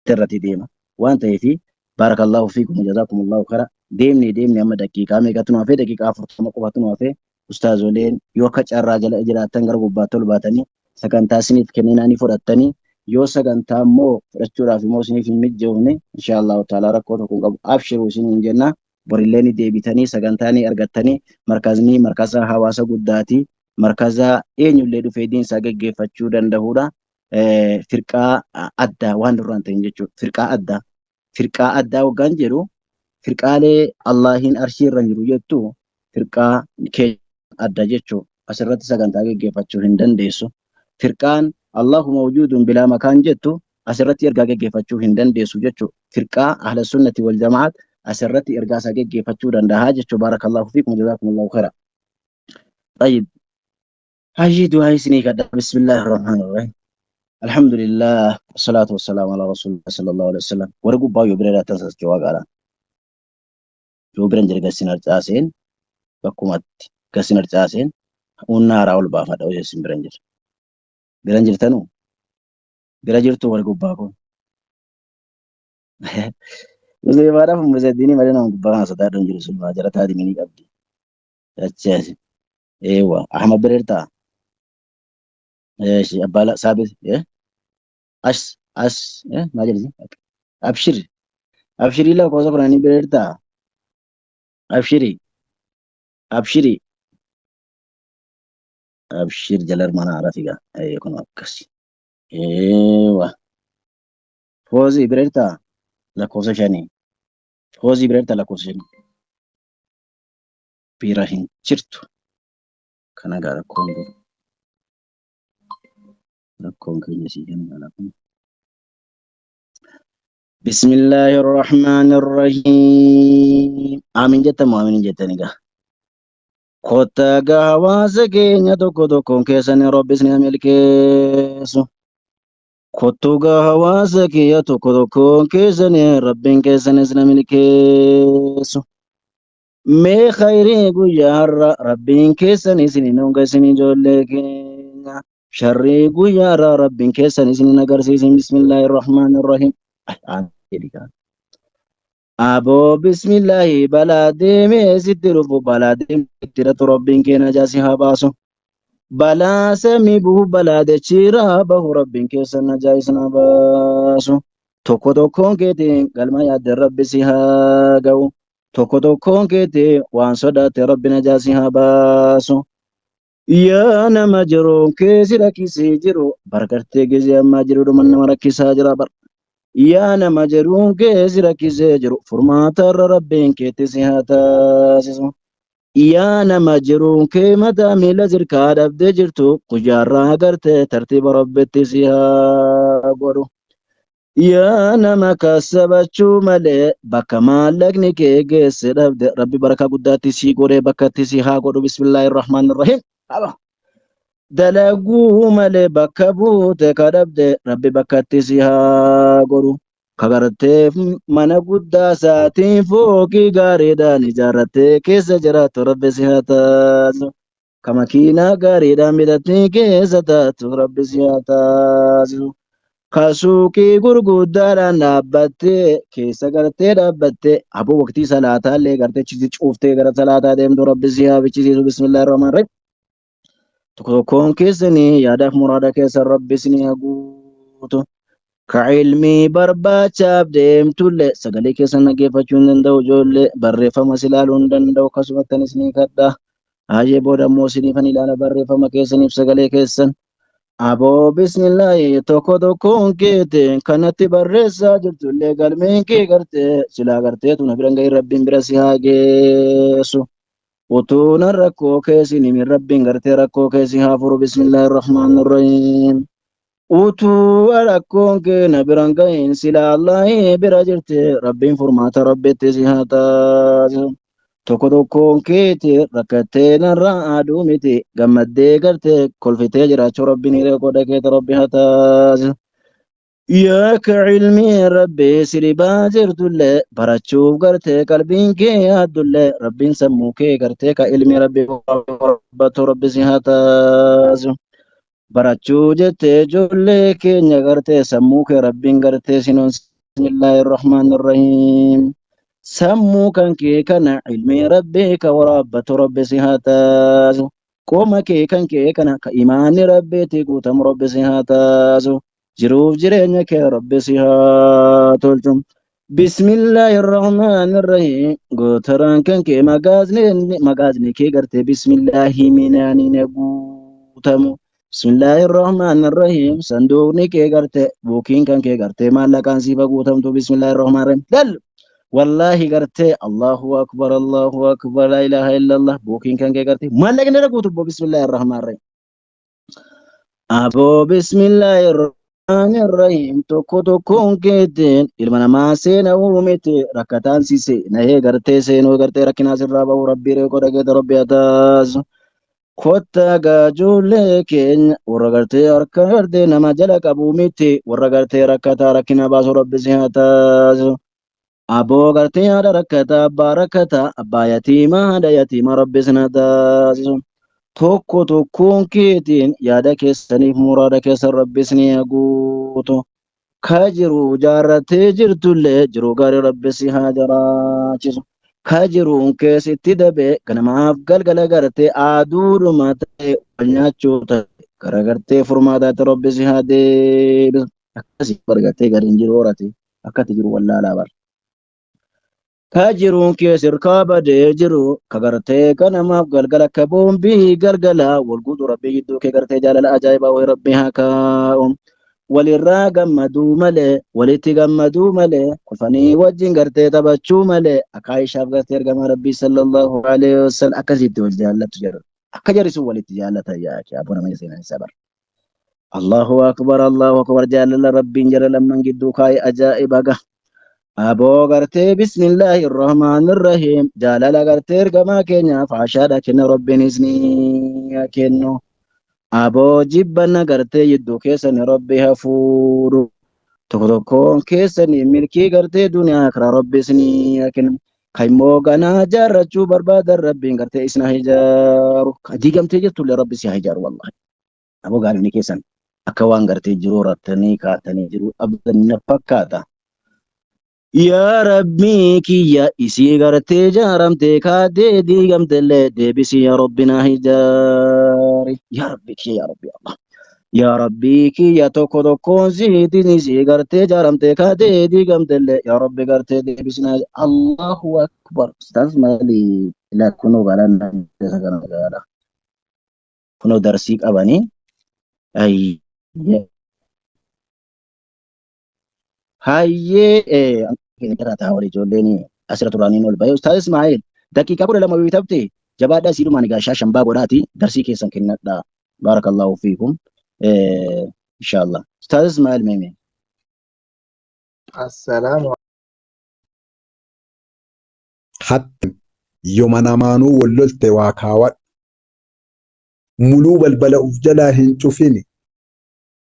ترتي ديما وانت في بارك الله فيكم وجزاكم الله خيرا ديمني أما دقيقة ميقاتنا في دقيقة فرصة قواتنا في أستاذ ولين يوكج الراجل إجراء تنقر قباتل باتني سكان تاسنيت كنيناني فرطني يو سكان تامو رجورا في موسني في مجوني إن شاء الله تعالى ركوتكم أبشروا سنين جنة بريلاني ديبتني سكان تاني أرغتني مركزا حواسا قداتي مركزا إين يولدو في دين ساقق فتشو دندهودا فرقا أدى وان دران تنجيشو فرقا أدى وقان جرو فرقالي اللهين أرشير رنجرو يتو فرقا كي أدى جيشو أسرت ساقان تاقق فتشو هندن ديسو فرقان الله موجود بلا مكان جتو أسرت إرقاق فتشو هندن ديسو جيشو فرقا أهل السنة والجماعات أسرت إرقاق ساقق فتشو دندها جيشو بارك الله فيكم وجزاكم الله خيرا طيب هاي دعاء سنيك بسم الله الرحمن الرحيم الحمد لله والصلاة والسلام على رسول الله صلى الله عليه وسلم ورقوا بايو بريلا تنسس جواق على جو برنجر قسنر تاسين بكومات قسنر تاسين ونارا والبافة دو جسن برنجر تنو برنجر تو ورقوا باكو وزي ما رفع مزديني مدينة مقبقان صدار رنجر سلما جرت هذه مني قبدي أتشاسي ايوه أحمد بريرتا ايش أبالا ثابت ايه أس ايه ما جلسي أبشري لا كوزا قراني بريرتا أبشري أبشر جلر مانا عرفيقا أي يكون أكسي ايوه فوزي بريرتا لا كوزا شاني فوزي بريرتا لا كوزا شاني بيراهين شرتو كان غارا كونغو لكون كي يسيجن على كون بسم الله الرحمن الرحيم آمين جتا نيغا كوتا غاوا سكينيا توكو توكون كيساني ربي سني ملكيسو كوتو غاوا سكينيا توكو توكون كيساني ربي كيساني سني ملكيسو مي خيري غيار ربي كيساني سني نونغا سني جولكينيا شري غيار ربي كيساني سني نغرسي بسم الله الرحمن الرحيم أبو بسم الله بلادي ميزدرفو بلادي مكترة ربين كينا جاسي هاباسو بلا سمي بو بلادي چيرا بهو ربين كيسنا جايسنا باسو توكو توكون كيتي قلما ياد ربي سيهاقو توكو توكون كيتي وان صدات ربنا جاسي هاباسو يا نما جرو كيسي لكي سيجرو بركرتي جزي أما جرو من مركي ساجرا بر يا نما جرون كيسي لكي سيجرو فرماتا ربين كيتي سيهاتا سيسو يا نما جرون كي مدى ميلا زركا دبدي جرتو قجارا غرتي ترتيب ربتي سيها يا نما كسبچو ملي بكا مالكني كي جيسي دبدي ربي بركة قداتي سي قوري بكتي سيها قولو بسم الله الرحمن الرحيم دلقو ملي بكا بوتي كدبدي ربي بكتي سيها قولو كغرتي منا قدا ساتي فوقي غاريدا نجارتي كيس جرات ربي سيهاتازو كماكينا غاريدا مدتني كيس تاتو ربي سيهاتازو كاسوكي غرغدا نابتي كيس غرتي دابتي ابو وقتي صلاة اللي غرتي چيزي چوفتي غرت صلاة ديم دو ربي سيها بچيزي بسم الله الرحمن الرحيم تكون كيسني يادف مرادا كيس ربي سني اغوتو كعلمي برباچاب ديم تولي سغلي كيسن نگيفچون دندو جولي برفما سلالون دندو كسوتنسني كدا هاجي بودا موسني فنيلانا برفما كيسني سغلي كيسن ابو بسم الله توكو توكون كيتي كانت برسا جرتولي قلمين كي غرتي سلا غرتي تو نبرنگي ربين برسي هاگيسو وتونا ركو كيسني من ربين غرتي ركو كيسي هافرو بسم الله الرحمن الرحيم utu rakkoon kee na biraan gahin sila Allahi bira jirte rabbiin furmaata rabbitti si haa taasisu tokko tokkoon keeti rakkattee narraa aduu miti gammaddee gartee kolfitee jiraachuu rabbiin hiree godha keeta rabbi haa taasisu yaa ka cilmii rabbi siribaa jirtullee barachuuf gartee qalbiin kee yaaddullee rabbiin sammuu kee gartee ka ilmi rabbi rabbattu rabbi si haa taasisu barachuu jettee ijoollee keenya gartee sammuu kee rabbiin gartee sinuun بسم الله الرحمن الرحيم سمو كان كي كان علمي ربك وربة رب سهاتازو كوما كي كان كي كان كإيمان ربي تيكوتم رب سهاتازو جروف جرين كي رب سهاتولتم بسم الله الرحمن الرحيم قوتران كان كي مغازني كي قرتي بسم الله مناني نقوتمو بسم الله الرحمن الرحيم صندوقني كي قرتي بوكين كان كي قرتي مالا كان سيبا قوتمتو بسم الله الرحمن الرحيم دل والله قرتي الله أكبر لا إله إلا الله بوكين كان كي قرتي مالا كان نقوتمو بسم الله الرحمن الرحيم أبو بسم الله الرحمن الرحيم توكو توكون كيدين إلمنا ما سينا وميتي ركتان سيسي نهي قرتي سينو قرتي ركنا سرابا وربي ريكو ركت ربي أتاز كوتا جولي كين ورغرتي أركردي نما جلك أبو ميتي ورغرتي ركتا ركنا باسو ربي سيهتاز أبو غرتي هذا ركتا باركتا أبا يتيما هذا يتيما ربي سنتاز tokko tokkoon keetiin yaada keessaniif muraada keessa rabbi isinii guutu ka jiru jaarratee jirtullee jiru gaarii rabbi si haa jaraachisu ka jiruun keessatti dabee ganamaaf galgala gartee aaduudhuma ta'e wal nyaachuu ta'e garagartee furmaataatti rabbi si haa deebisu akkasii bargatee gariin jiru horate akkati jiru wallaalaa bara. Kajiruun keessirkaa badee jiru kagartee kanamaaf galgala akka boombii galgala walguutu rabbii gidduu kee gartee jaalala ajaa'ibaa wayi rabbii haa kaa'u walirraa gammaduu malee walitti gammaduu malee kolfanii wajjin gartee taphachuu malee akka Aishaaf gartee ergama rabbii sallallahu alaihi wasallam akkasitti wal jaallatu jedhu akka jarrisu walitti jaallatan yaa abuna mee seenan isa bara. Allahu akbar jaalala rabbiin jara lamman gidduu kaa'e ajaa'iba gaha. أبو غرتي بسم الله الرحمن الرحيم جلال غرتي رقما كينيا فعشادا كنا ربي نزني كنو أبو جبنا غرتي يدو كيسن ربي هفورو تقدقون كيسن ملكي غرتي دنيا كرا ربي سني كنو خيمو غنا جارجو برباد ربي غرتي اسنا هجارو ديغم تيجتو لربي سي هجار والله أبو غالي كيسن أكوان غرتي جرو رتني كاتني جرو أبدا نفكاتا يا ربي كي يا إسي غرتي جارمتي كادي ديغمتي اللي ديبسي يا ربنا هجاري يا ربي كي يا ربي الله يا ربي كي يا توكو دوكو زيدي نسي غرتي جارمتي كادي ديغمتي اللي يا ربي غرتي ديبسنا الله أكبر استاذ مالي لا كنو غالانا كنو درسيك أباني أي هاي كنا تاوري جوليني أسرة ترانين والبايو أستاذ إسماعيل دقيقة كل لما بيتبتي جبادة سيرو ماني قاشا شنبا قراتي درسي كيسان كنا دا بارك الله فيكم إن شاء الله أستاذ إسماعيل ميمي السلام حتى يوم نمانو وللت واكاوات ملوب البلاء جلا هنشوفيني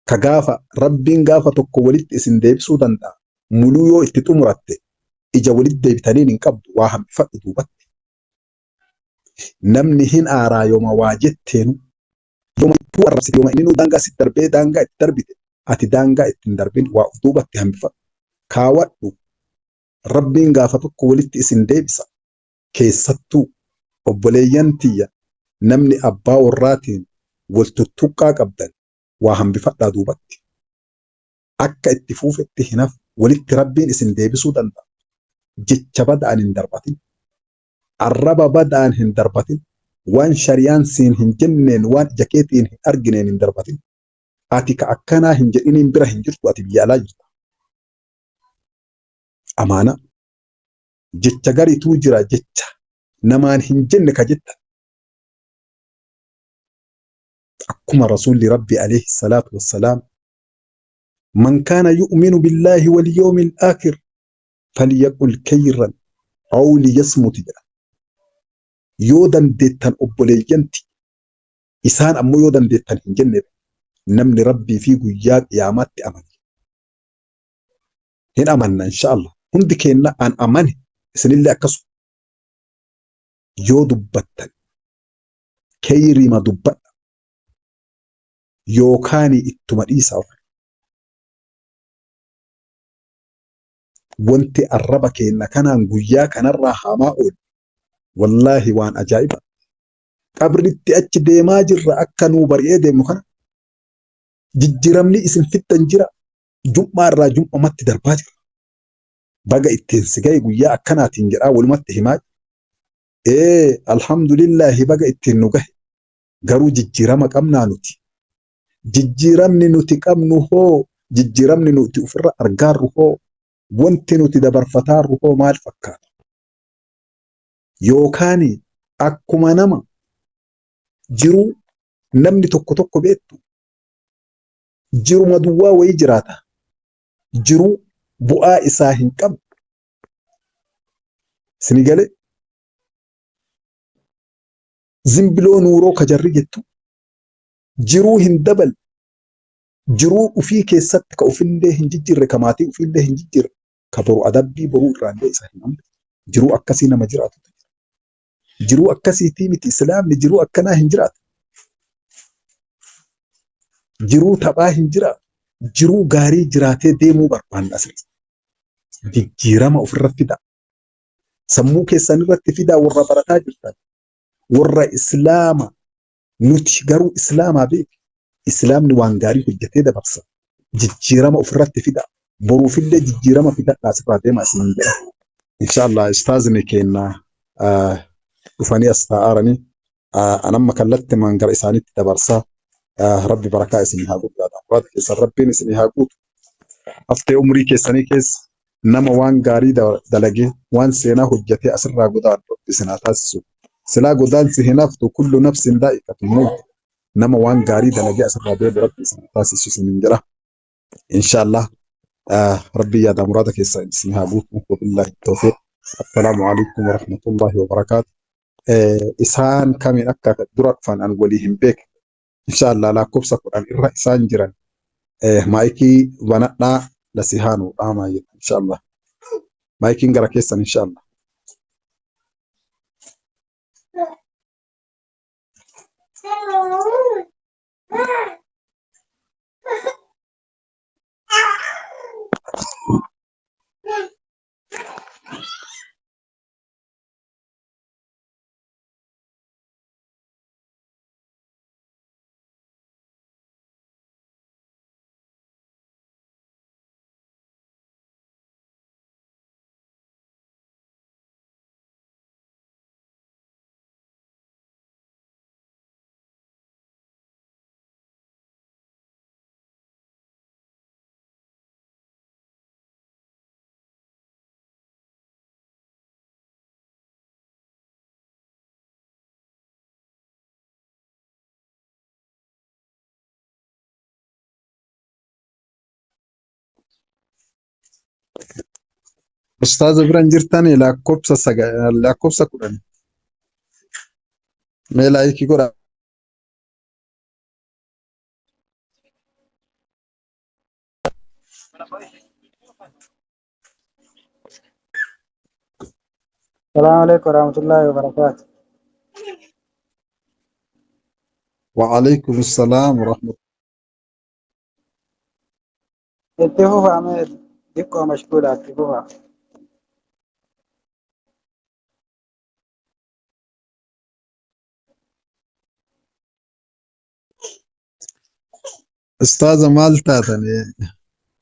كغافة ربين غافة تكو ولد اسن ديب سودان دا ملو يو اتتمرت إجا ولد ديب تانين انقبض واهم فقد دوبت نمني هن آرا يوم واجدتين يوم تورس يوم إنو دانغا ستربي دانغا اتربي أتي دانغا اتندربين وافدوبت هم بفق كاوات ربين غافة تكو ولد اسن ديب سا كيستو وبليانتيا نمني أبا وراتين والتتوكا قبدان واهم بفقد دوبت akka itti fuufetti hinaf walitti rabbiin isin deebisuu danda'a. Jecha badaan hin darbatin. Arraba badaan hin darbatin. Waan shari'aan siin hin jenneen waan ija keetiin hin argineen hin darbatin. Ati ka akkanaa hin jedhiniin bira hin jirtu ati biyya alaa jirta. Amaana. Jecha gariituu jira jecha namaan hin jenne ka jetta. Akkuma rasuulli rabbi alayhi salaatu wassalaam من كان يؤمن بالله واليوم الآخر فليقل خيرا أو ليصمت يودن ديتان أبوليجنتي إسان أمو يودن ديتان هنجنب نمني ربي في قياد يامات أمان هن أماننا إن شاء الله هندي كينا أن أمانه إسان اللي أكسو يو دبتان كيري ما دبت يو كاني اتماليسا wanti arraba keenna kanaan guyyaa kanarraa hamaa oolu wallaahi waan ajaa'iba. Qabritti achi deemaa jirra akka nuu bari'ee deemnu kana jijjiiramni isin fittan jira. Jum'aa irraa jum'amatti darbaa jira. Baga ittiin si ga'e guyyaa akkanaatiin jedhaa walumatti himaa. Alhamdulillahi baga ittiin nu gahe. Garuu jijjiirama qabnaa nuti. Jijjiiramni nuti qabnu hoo jijjiiramni nuti ofirra argaarru hoo wanti nuti dabarfataarru hoo maal fakkaata? Yookaan akkuma nama jiruu namni tokko tokko beektu jiruma duwwaa wayii jiraata. Jiruu bu'aa isaa hin qabu. Sini galee zimbiloo nuuroo kajarri jettu jiruu hin dabal. Jiruu ufii keessatti ka ufillee hin jijjiirre ka maatii ufillee hin jijjiirre ka boru adabbii boruu irraallee isa hin hamne jiruu akkasii nama jiraatu. Jiruu akkasiitii miti islaamni jiruu akkanaa hin jiraatu. Jiruu taphaa hin jiraatu. Jiruu gaarii jiraatee deemuu barbaanna asirratti. Jijjiirama ofirra fidaa. Sammuu keessan irratti fidaa warra barataa jirtan. Warra islaama nuti garuu islaamaa beeku. Islaamni waan gaarii hojjetee dabarsa. Jijjiirama ofirratti fidaa. Boruufillee jijjiirama fidadhaa asirraa deemaa isiniin jedha. Inshaallah istaazni keenya dhufanii as taa'aaranii anamma kallatti gara isaaniitti dabarsaa. Rabbi barakaa isinii haa guddaadha. Furaata keessan Rabbiin isinii haa guutu. Haftee umrii keessanii keessa nama waan gaarii dalagee waan seenaa hojjetee asirraa godaanu Rabbi isin haa taasisu. Silaa godaansi hin haftu kullu nafsin daa'iqatu mawt. Nama waan gaarii dalagee asirraa deebi'u Rabbi isin haa taasisu isiniin jedha. Inshaallah Rabbi yaada muraada keessan isinii haa guutu. Wabillahi tawfiiq. Assalaamu alaikum wa rahmatullahi wa barakaatu. Isaan kamiin akka dura dhufan an walii hin beeku. Inshaallah lakkoofsa 10 irra isaan jiran maayikii banadhaa lasihaanu dhaamaa jedha. Inshaallah maayikiin gara keessan inshaallah. Ustaaza biran jirtanii lakkoofsa 10 mee laayikii godhaa. السلام عليكم ورحمة الله وبركاته. وعليكم السلام ورحمة اتفقوا عماد ديكوا مشكورة اتفقوا. أستاذة مال تاتني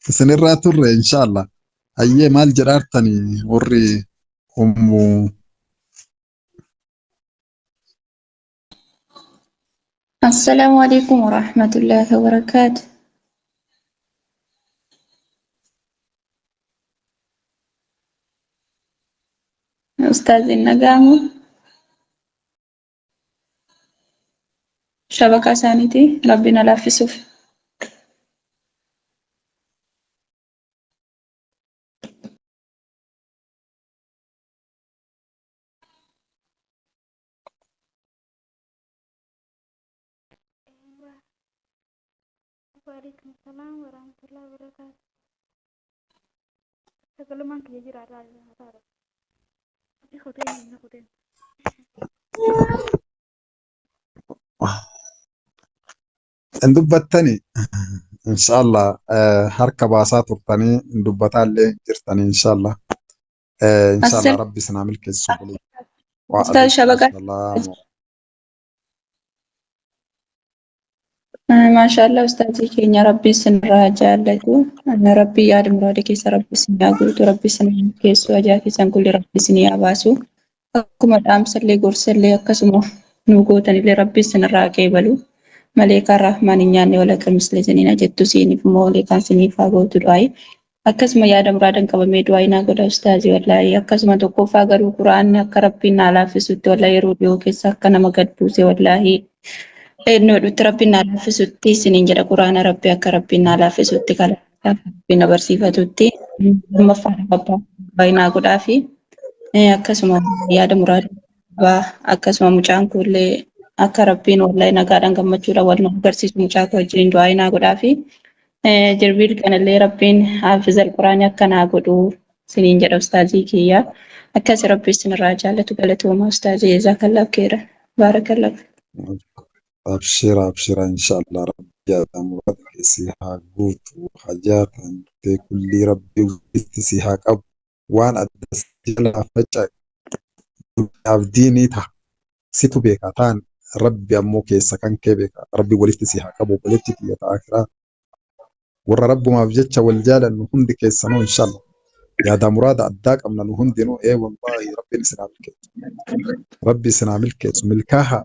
سنرى ترى إن شاء الله أيه مال جرارتني وري أمو السلام عليكم ورحمة الله وبركاته. أستاذ النجام شبكة سانيتي ربنا لا في سوف. وعليكم السلام ورحمة الله وبركاته. تكلمان كي على هذا. خدين. عندك بتاني inshallah harka baasaa turtanii dubbataa illee jirtanii inshallah inshallah السلام rabbi isin haa milkeessu wa أستاذ alaykum شبكة salaam ما شاء الله أستاذي كينيا ربي سن راجالته أنا ربي يا مرادي كيس ربي سن ياغوت ربي سن كيس وجاكي سن كل ربي سن ياباسو أكما دام سلي غرسلي أكسمو نوغوتني لربي سن راقيبلو مليكا الرحمن نياني ولا كمثل سنين جتو سيني فمولي كان سني فاغوتو دعاي أكسما يا مرادن كبمي دعاي ناغودا أستاذي والله أكسما تقو فاغرو قرآن كربي نالا في سوتي والله يروديو كيسا كنا مقدوسي والله nuti rabbiin na laaffisutti isiniin jedha quraana rabbi akka rabbiin na laaffisutti kadhadhaa rabbiin na barsiifatutti lammaffaadha abbaa baay'inaa godhaa fi akkasuma yaada muraada akkasuma mucaan kullee akka rabbiin wallahi nagaadhaan gammachuudha wal nu agarsiisu mucaa koo wajjin du'aa naa godhaa fi jirbiil kanallee rabbiin haafizal quraanii akka naa godhu isiniin jedha ustaazii kiyya akkas rabbi isinirraa jaallatu galatooma ustaazii jazakallahu khairan baarakallahu. abshira abshira inshallah rabbi yaa muraada si haa guutu hajaatan te kulli rabbi walitti si haa qabu waan adda jalaa faca'e abdiinii ta'a situ beeka ta'an rabbi ammoo keessa kan kee beeka rabbi walitti si haa qabu walitti kiyyata akiraa warra rabbumaaf jecha wal jaalannu hundi keessanuu inshallah yaada muraada addaa qabna nu hundinuu wallahi rabbiin isin haa milkeessu rabbi isin haa milkeessu milkaaha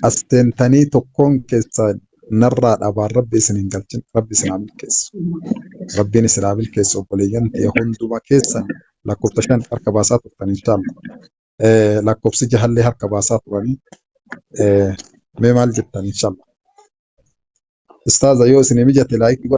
astentanii tokkoon keessaa narraa dhabaan rabbi isin hin galchin rabbi isin haa milkeessu rabbiin isin haa milkeessu obboleeyyan ta'e hunduma keessan lakkoofsa 5 harka baasaa turtan inshallah lakkoofsi 6 harka baasaa turanii mee maal jettan inshallah ustaaza yoo isin mijate laayikii